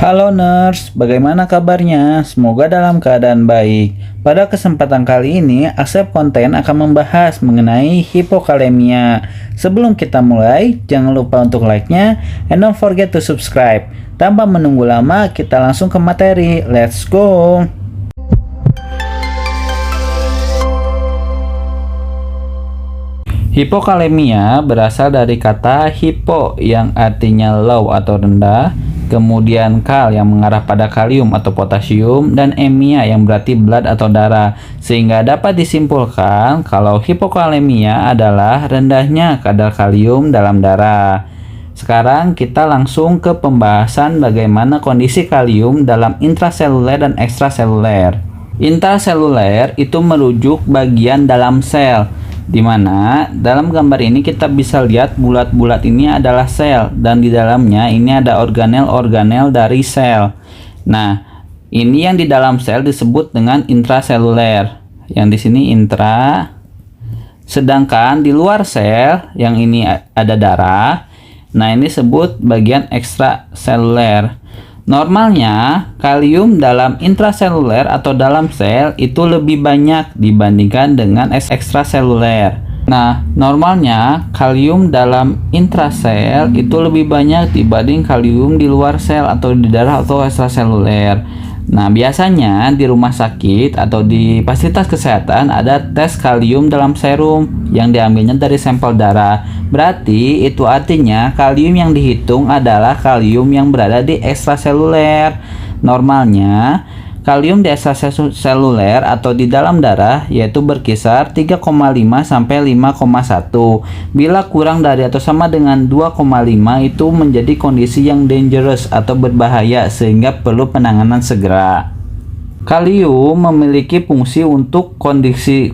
Halo nurse, bagaimana kabarnya? Semoga dalam keadaan baik. Pada kesempatan kali ini, Asep Konten akan membahas mengenai hipokalemia. Sebelum kita mulai, jangan lupa untuk like-nya and don't forget to subscribe. Tanpa menunggu lama, kita langsung ke materi. Let's go! Hipokalemia berasal dari kata hipo yang artinya low atau rendah, kemudian kal yang mengarah pada kalium atau potasium, dan emia yang berarti blood atau darah, sehingga dapat disimpulkan kalau hipokalemia adalah rendahnya kadar kalium dalam darah. Sekarang kita langsung ke pembahasan bagaimana kondisi kalium dalam intraseluler dan ekstraseluler. Intraseluler itu merujuk bagian dalam sel, di mana dalam gambar ini kita bisa lihat bulat-bulat ini adalah sel dan di dalamnya ini ada organel-organel dari sel. Nah, ini yang di dalam sel disebut dengan intraseluler. Yang di sini intra. Sedangkan di luar sel yang ini ada darah. Nah, ini disebut bagian ekstraseluler. Normalnya, kalium dalam intraseluler atau dalam sel itu lebih banyak dibandingkan dengan ekstraseluler. Nah, normalnya kalium dalam intrasel itu lebih banyak dibanding kalium di luar sel atau di darah atau ekstraseluler. Nah, biasanya di rumah sakit atau di fasilitas kesehatan ada tes kalium dalam serum yang diambilnya dari sampel darah. Berarti itu artinya kalium yang dihitung adalah kalium yang berada di ekstraseluler. Normalnya kalium di ekstraseluler atau di dalam darah yaitu berkisar 3,5 sampai 5,1. Bila kurang dari atau sama dengan 2,5 itu menjadi kondisi yang dangerous atau berbahaya sehingga perlu penanganan segera. Kalium memiliki fungsi untuk konduksi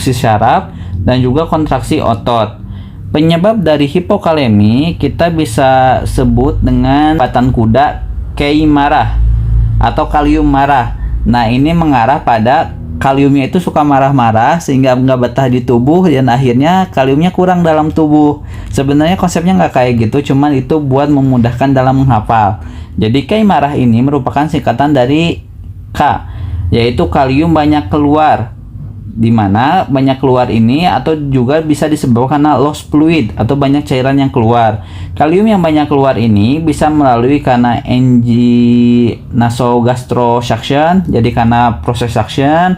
syaraf dan juga kontraksi otot. Penyebab dari hipokalemi kita bisa sebut dengan batan kuda kei marah atau kalium marah. Nah, ini mengarah pada kaliumnya itu suka marah-marah sehingga nggak betah di tubuh dan akhirnya kaliumnya kurang dalam tubuh. Sebenarnya konsepnya nggak kayak gitu, cuman itu buat memudahkan dalam menghafal. Jadi kei marah ini merupakan singkatan dari K, yaitu kalium banyak keluar. Di mana banyak keluar ini atau juga bisa disebabkan karena loss fluid atau banyak cairan yang keluar. Kalium yang banyak keluar ini bisa melalui karena nasogastric suction, jadi karena proses suction,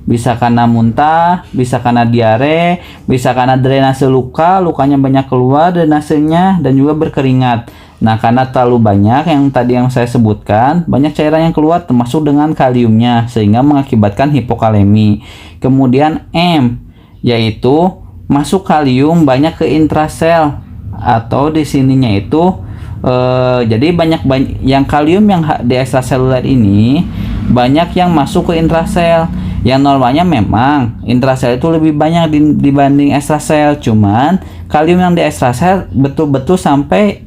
bisa karena muntah, bisa karena diare, bisa karena drainase lukanya banyak keluar drainasenya dan juga berkeringat. Nah, karena terlalu banyak yang tadi yang saya sebutkan, banyak cairan yang keluar termasuk dengan kaliumnya sehingga mengakibatkan hipokalemi. Kemudian M, yaitu masuk kalium banyak ke intrasel atau di sininya itu jadi banyak yang kalium yang di ekstraseluler ini banyak yang masuk ke intrasel. Yang normalnya memang intrasel itu lebih banyak dibanding ekstrasel, cuman kalium yang di ekstrasel betul-betul sampai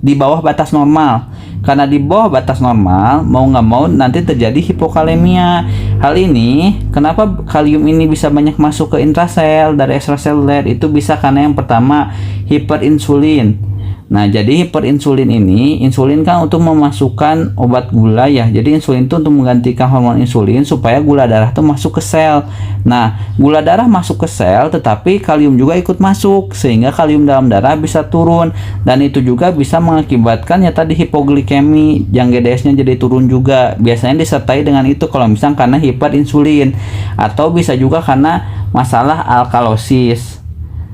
di bawah batas normal. Karena di bawah batas normal, mau nggak mau nanti terjadi hipokalemia. Hal ini, kenapa kalium ini bisa banyak masuk ke intrasel dari ekstraseluler? Itu bisa karena yang pertama, hiperinsulin. Nah, jadi hiperinsulin ini, insulin kan untuk memasukkan obat gula ya. Jadi insulin itu untuk menggantikan hormon insulin supaya gula darah itu masuk ke sel. Nah, gula darah masuk ke sel tetapi kalium juga ikut masuk sehingga kalium dalam darah bisa turun dan itu juga bisa mengakibatkan ya tadi hipoglikemi, yang GDS-nya jadi turun juga. Biasanya disertai dengan itu kalau misalnya karena hiperinsulin atau bisa juga karena masalah alkalosis.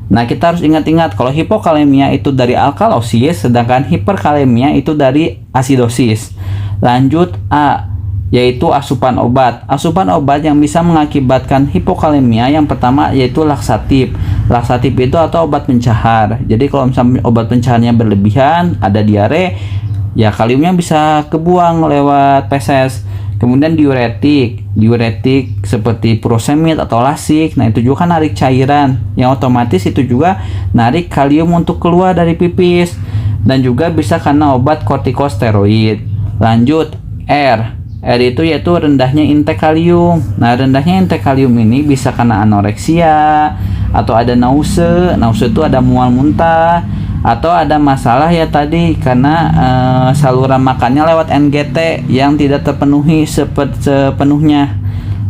Nah, kita harus ingat-ingat kalau hipokalemia itu dari alkalosis, sedangkan hiperkalemia itu dari asidosis. Lanjut A, yaitu asupan obat. Asupan obat yang bisa mengakibatkan hipokalemia yang pertama yaitu laksatif. Laksatif itu atau obat pencahar. Jadi kalau misalnya obat pencaharnya berlebihan, ada diare, ya kaliumnya bisa kebuang lewat feses. Kemudian diuretik seperti furosemid atau lasik. Nah, itu juga kan narik cairan yang otomatis itu juga narik kalium untuk keluar dari pipis dan juga bisa karena obat kortikosteroid. Lanjut R itu yaitu rendahnya intake kalium. Nah, rendahnya intake kalium ini bisa karena anoreksia atau ada nausea itu ada mual muntah atau ada masalah ya tadi karena saluran makannya lewat NGT yang tidak terpenuhi sepenuhnya.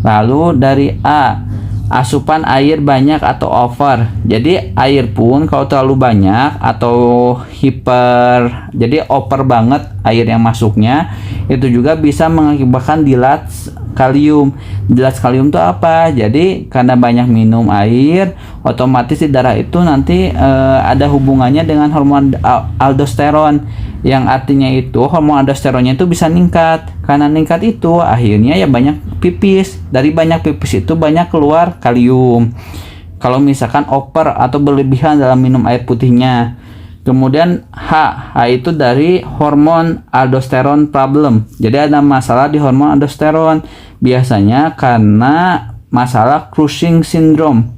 Lalu dari A, asupan air banyak atau over. Jadi air pun kalau terlalu banyak atau hiper, jadi over banget air yang masuknya, itu juga bisa mengakibatkan dilats kalium. Dilats kalium itu apa? Jadi karena banyak minum air, otomatis di darah itu nanti ada hubungannya dengan hormon aldosteron, yang artinya itu hormon aldosteronnya itu bisa meningkat. Karena meningkat itu akhirnya ya banyak pipis. Dari banyak pipis itu banyak keluar kalium. Kalau misalkan over atau berlebihan dalam minum air putihnya. Kemudian H itu dari hormon aldosteron problem. Jadi ada masalah di hormon aldosteron. Biasanya karena masalah Cushing syndrome.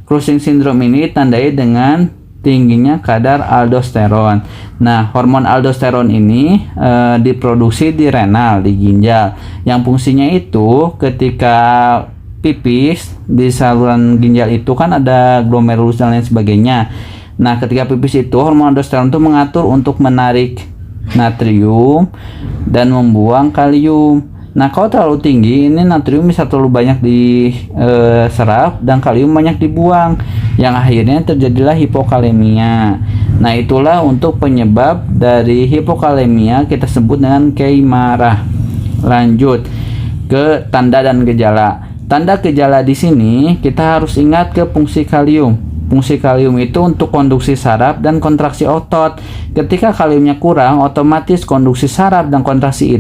Cushing syndrome ini ditandai dengan tingginya kadar aldosteron. Nah, hormon aldosteron ini diproduksi di renal, di ginjal. Yang fungsinya itu ketika pipis di saluran ginjal itu kan ada glomerulus dan lain sebagainya. Nah, ketika pipis itu hormon aldosteron itu mengatur untuk menarik natrium dan membuang kalium. Nah, kalau terlalu tinggi ini natrium bisa terlalu banyak diserap dan kalium banyak dibuang, yang akhirnya terjadilah hipokalemia. Nah, itulah untuk penyebab dari hipokalemia kita sebut dengan keimarah. Lanjut ke tanda dan gejala. Tanda gejala di sini kita harus ingat ke fungsi kalium. Fungsi kalium itu untuk konduksi saraf dan kontraksi otot. Ketika kaliumnya kurang, otomatis konduksi saraf dan kontraksi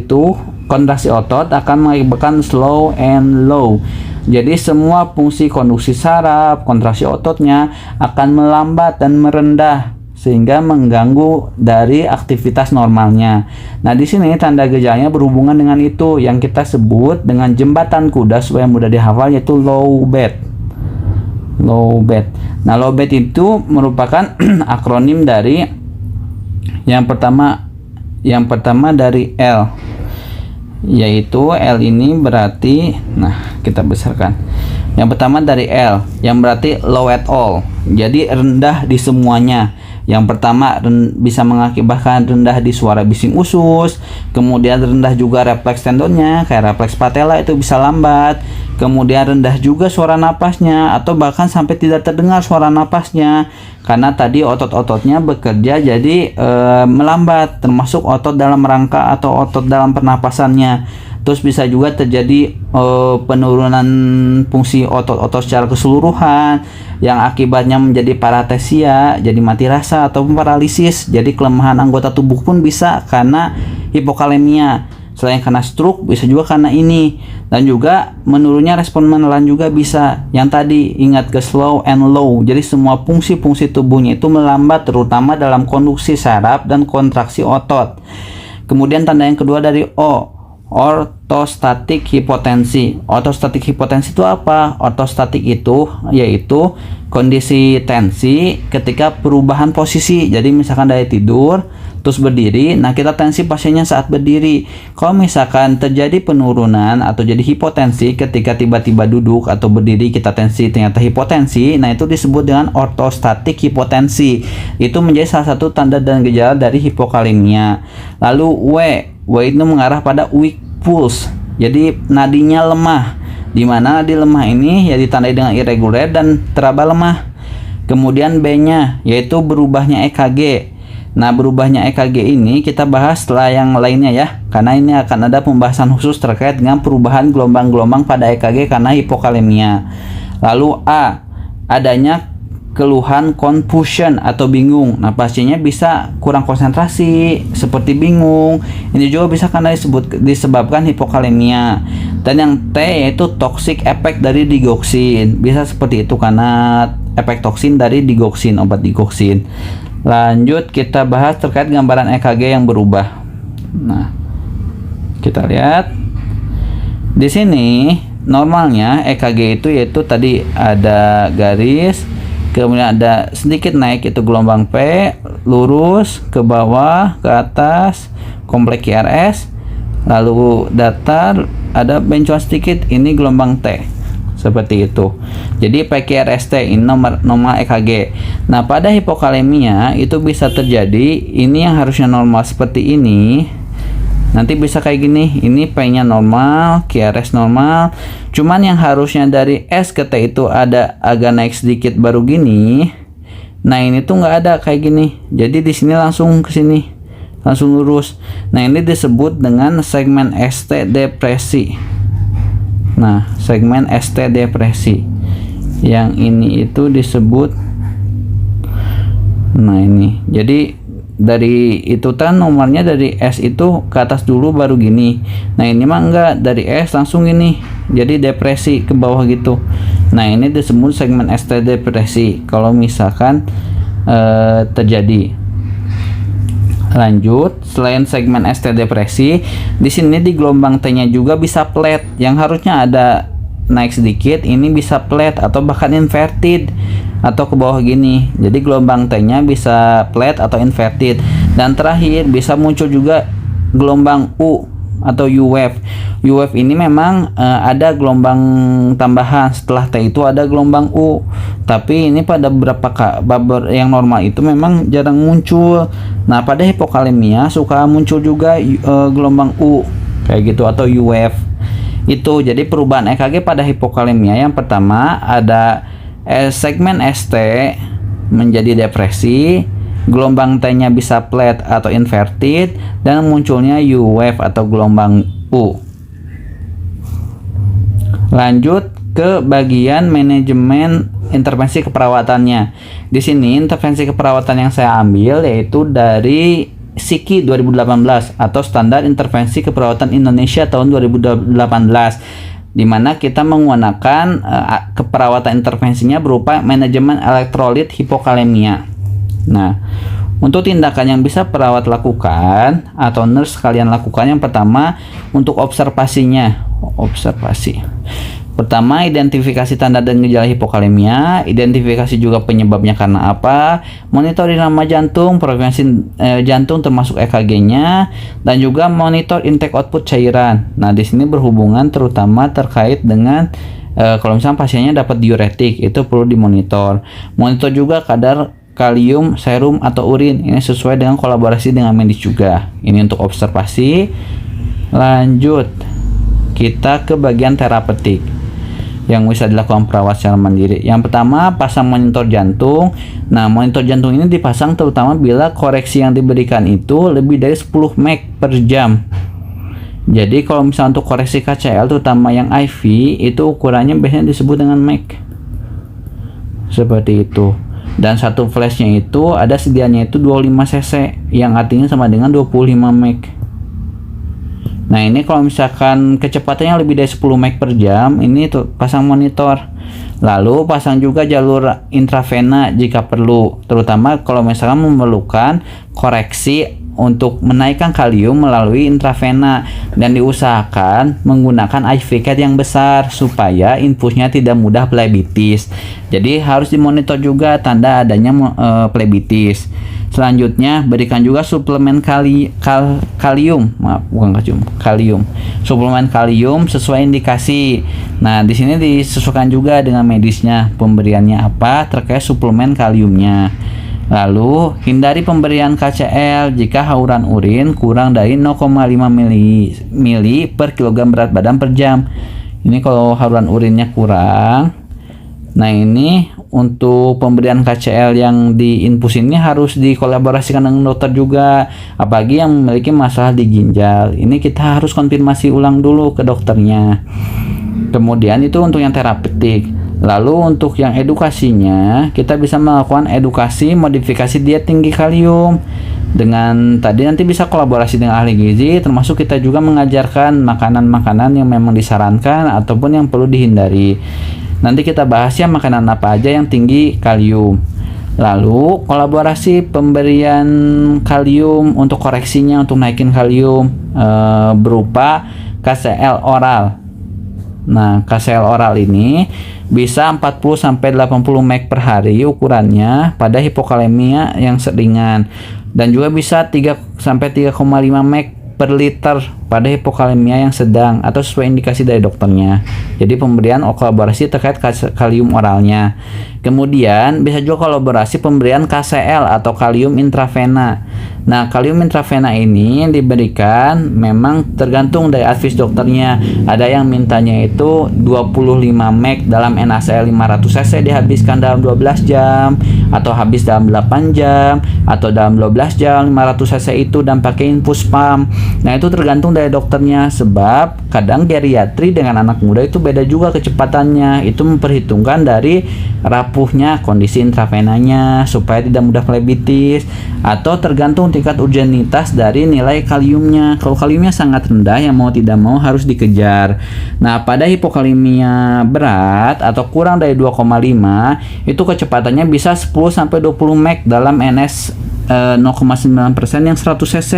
otot akan mengakibatkan slow and low. Jadi semua fungsi konduksi saraf, kontraksi ototnya akan melambat dan merendah sehingga mengganggu dari aktivitas normalnya. Nah, di sini tanda gejalanya berhubungan dengan itu yang kita sebut dengan jembatan kuda supaya mudah dihafal, yaitu low bed. Low bed. Nah, low bed itu merupakan akronim dari yang pertama dari L, yaitu L ini berarti, nah kita besarkan. Yang pertama dari L yang berarti low at all, jadi rendah di semuanya. Yang pertama bisa mengakibatkan rendah di suara bising usus, kemudian rendah juga refleks tendonnya, kayak refleks patella itu bisa lambat, kemudian rendah juga suara napasnya atau bahkan sampai tidak terdengar suara napasnya karena tadi otot-ototnya bekerja jadi melambat, termasuk otot dalam rangka atau otot dalam pernapasannya. Terus bisa juga terjadi penurunan fungsi otot-otot secara keseluruhan yang akibatnya menjadi paratesia, jadi mati rasa ataupun paralisis. Jadi kelemahan anggota tubuh pun bisa karena hipokalemia. Selain karena stroke bisa juga karena ini, dan juga menurunnya respon menelan juga bisa. Yang tadi ingat ke slow and low. Jadi semua fungsi-fungsi tubuhnya itu melambat, terutama dalam konduksi saraf dan kontraksi otot. Kemudian tanda yang kedua dari O, ortostatik hipotensi. Ortostatik hipotensi itu apa? Ortostatik itu yaitu kondisi tensi ketika perubahan posisi. Jadi misalkan dari tidur terus berdiri, nah kita tensi pasiennya saat berdiri. Kalau misalkan terjadi penurunan atau jadi hipotensi ketika tiba-tiba duduk atau berdiri kita tensi ternyata hipotensi, nah itu disebut dengan ortostatik hipotensi. Itu menjadi salah satu tanda dan gejala dari hipokalemia. Lalu W itu mengarah pada weak pulse, jadi nadinya lemah, di mana nadi lemah ini ya ditandai dengan irregular dan teraba lemah. Kemudian B-nya yaitu berubahnya EKG. Nah, berubahnya EKG ini kita bahas setelah yang lainnya ya, karena ini akan ada pembahasan khusus terkait dengan perubahan gelombang-gelombang pada EKG karena hipokalemia. Lalu A, adanya keluhan confusion atau bingung. Nah, pasiennya bisa kurang konsentrasi, seperti bingung. Ini juga bisa karena disebabkan hipokalemia. Dan yang T yaitu toxic effect dari digoxin. Bisa seperti itu karena efek toksin dari digoxin, obat digoxin. Lanjut kita bahas terkait gambaran EKG yang berubah. Nah, kita lihat di sini normalnya EKG itu yaitu tadi ada garis, kemudian ada sedikit naik itu gelombang P, lurus ke bawah, ke atas, kompleks QRS, lalu datar, ada bencuan sedikit, ini gelombang T. seperti itu. Jadi PQRST ini normal EKG. Nah, pada hipokalemia itu bisa terjadi ini yang harusnya normal seperti ini. Nanti bisa kayak gini, ini P-nya normal, QRS normal. Cuman yang harusnya dari S ke T itu ada agak naik sedikit baru gini. Nah, ini tuh nggak ada kayak gini. Jadi di sini langsung ke sini, langsung lurus. Nah, ini disebut dengan segmen ST depresi. Nah, segmen ST depresi. Yang ini itu disebut, nah ini. Jadi dari itu kan nomornya dari S itu ke atas dulu baru gini. Nah, ini mah enggak, dari S langsung ini. Jadi depresi ke bawah gitu. Nah, ini disebut segmen ST depresi kalau misalkan terjadi. Lanjut, selain segmen ST depresi, di sini di gelombang T-nya juga bisa flat. Yang harusnya ada naik sedikit, ini bisa flat atau bahkan inverted atau ke bawah gini. Jadi gelombang T-nya bisa flat atau inverted. Dan terakhir bisa muncul juga gelombang U atau U wave. U wave ini memang ada gelombang tambahan setelah T itu ada gelombang U. Tapi ini pada beberapa babar yang normal itu memang jarang muncul. Nah, pada hipokalemia suka muncul juga gelombang U kayak gitu atau U wave. Itu jadi perubahan EKG pada hipokalemia yang pertama ada segmen ST menjadi depresi, gelombang T-nya bisa flat atau inverted, dan munculnya U wave atau gelombang U. Lanjut ke bagian manajemen intervensi keperawatannya. Di sini intervensi keperawatan yang saya ambil yaitu dari SIKI 2018 atau Standar Intervensi Keperawatan Indonesia tahun 2018, di mana kita menggunakan keperawatan intervensinya berupa manajemen elektrolit hipokalemia. Nah, untuk tindakan yang bisa perawat lakukan atau nurse kalian lakukan, yang pertama untuk observasinya. Pertama, identifikasi tanda dan gejala hipokalemia, identifikasi juga penyebabnya karena apa, monitor irama jantung, frekuensi jantung termasuk EKG-nya, dan juga monitor intake output cairan. Nah, di sini berhubungan terutama terkait dengan kalau misalnya pasiennya dapat diuretik, itu perlu dimonitor. Monitor juga kadar kalium, serum atau urin. Ini sesuai dengan kolaborasi dengan medis juga. Ini untuk observasi. Lanjut, kita ke bagian terapeutik yang bisa dilakukan perawat secara mandiri. Yang pertama, pasang monitor jantung. Nah, monitor jantung ini dipasang terutama bila koreksi yang diberikan itu lebih dari 10 meg per jam. Jadi kalau misalnya untuk koreksi KCL terutama yang IV itu ukurannya biasanya disebut dengan meg. Seperti itu. Dan satu flashnya itu ada sedianya itu 25 cc yang artinya sama dengan 25 meg. Nah, ini kalau misalkan kecepatannya lebih dari 10 meg per jam, ini tuh pasang monitor. Lalu pasang juga jalur intravena jika perlu, terutama kalau misalkan memerlukan koreksi untuk menaikkan kalium melalui intravena, dan diusahakan menggunakan IV card yang besar supaya infusnya tidak mudah plebitis. Jadi harus dimonitor juga tanda adanya plebitis. Selanjutnya, berikan juga suplemen kalium, suplemen kalium sesuai indikasi. Nah, di sini disesuaikan juga dengan medisnya pemberiannya apa terkait suplemen kaliumnya. Lalu, hindari pemberian KCL jika hauran urin kurang dari 0,5 mili per kilogram berat badan per jam. Ini kalau hauran urinnya kurang. Nah, ini untuk pemberian KCL yang diinfus ini harus dikolaborasikan dengan dokter juga, apalagi yang memiliki masalah di ginjal. Ini kita harus konfirmasi ulang dulu ke dokternya. Kemudian itu untuk yang terapeutik. Lalu untuk yang edukasinya, kita bisa melakukan edukasi modifikasi diet tinggi kalium. Dengan tadi nanti bisa kolaborasi dengan ahli gizi, termasuk kita juga mengajarkan makanan-makanan yang memang disarankan ataupun yang perlu dihindari. Nanti kita bahas ya makanan apa aja yang tinggi kalium. Lalu kolaborasi pemberian kalium untuk koreksinya, untuk naikin kalium berupa KCL oral. Nah, KCL oral ini bisa 40-80 mg per hari ukurannya pada hipokalemia yang ringan, dan juga bisa 3-3,5 mg per liter pada hipokalemia yang sedang atau sesuai indikasi dari dokternya. Jadi pemberian kolaborasi terkait kalium oralnya. Kemudian bisa juga kolaborasi pemberian KCl atau kalium intravena. Nah, kalium intravena ini diberikan memang tergantung dari advis dokternya. Ada yang mintanya itu 25 mg dalam NaCl 500 cc dihabiskan dalam 12 jam, atau habis dalam 8 jam, atau dalam 12 jam 500 cc itu dan pakai infus pump. Nah, itu tergantung dari dokternya, sebab kadang geriatri dengan anak muda itu beda juga kecepatannya. Itu memperhitungkan dari rapuhnya kondisi intravenanya supaya tidak mudah flebitis, atau tergantung tingkat urgenitas dari nilai kaliumnya. Kalau kaliumnya sangat rendah, yang mau tidak mau harus dikejar. Nah, pada hipokalemia berat atau kurang dari 2,5 itu kecepatannya bisa 10 sampai 20 mg dalam NS 0,9% yang 100 cc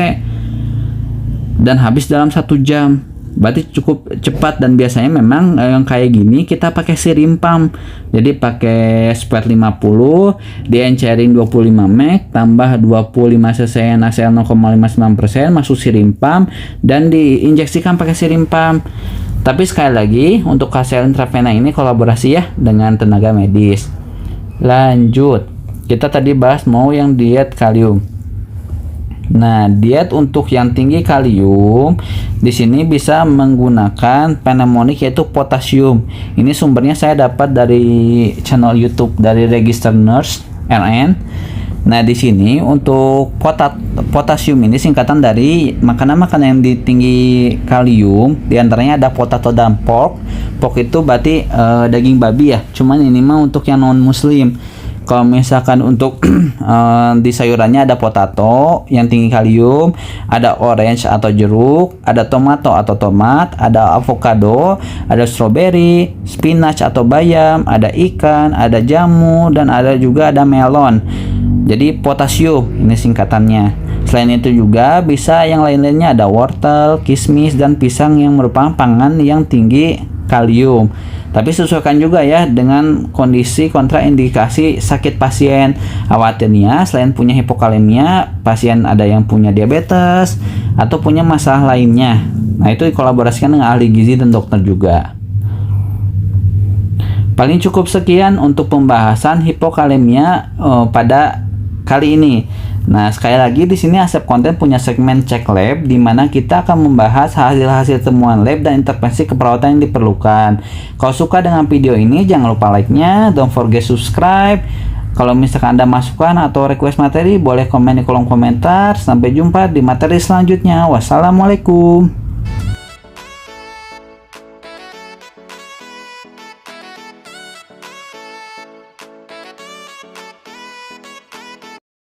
dan habis dalam 1 jam. Berarti cukup cepat, dan biasanya memang yang kayak gini kita pakai sirim pump. Jadi pakai spare 50, diencerin 25 mg tambah 25 cc NaCl 0,59% masuk sirim pump dan diinjeksikan pakai sirim pump. Tapi sekali lagi untuk KCl intravena ini kolaborasi ya dengan tenaga medis. Lanjut, kita tadi bahas mau yang diet kalium. Nah, diet untuk yang tinggi kalium di sini bisa menggunakan pneumonik yaitu potasium. Ini sumbernya saya dapat dari channel YouTube dari Register Nurse RN. Nah, di sini untuk potasium ini singkatan dari makanan-makanan yang tinggi kalium, diantaranya ada potato dan pork. Pork itu berarti daging babi ya. Cuman ini mah untuk yang non muslim. Kalau misalkan untuk di sayurannya ada potato yang tinggi kalium, ada orange atau jeruk, ada tomato atau tomat, ada avocado, ada strawberry, spinach atau bayam, ada ikan, ada jamu, dan ada juga ada melon. Jadi potasium ini singkatannya. Selain itu juga bisa yang lain-lainnya, ada wortel, kismis, dan pisang yang merupakan pangan yang tinggi kalium. Tapi sesuaikan juga ya dengan kondisi kontraindikasi sakit pasien. Khawatirnya selain punya hipokalemia, pasien ada yang punya diabetes atau punya masalah lainnya. Nah, itu dikolaborasikan dengan ahli gizi dan dokter juga. Paling cukup sekian untuk pembahasan hipokalemia pada kali ini. Nah, sekali lagi di sini Asep Konten punya segmen cek lab di mana kita akan membahas hasil-hasil temuan lab dan intervensi keperawatan yang diperlukan. Kalau suka dengan video ini jangan lupa like-nya, don't forget subscribe. Kalau misalkan ada masukan atau request materi boleh komen di kolom komentar. Sampai jumpa di materi selanjutnya. Wassalamualaikum.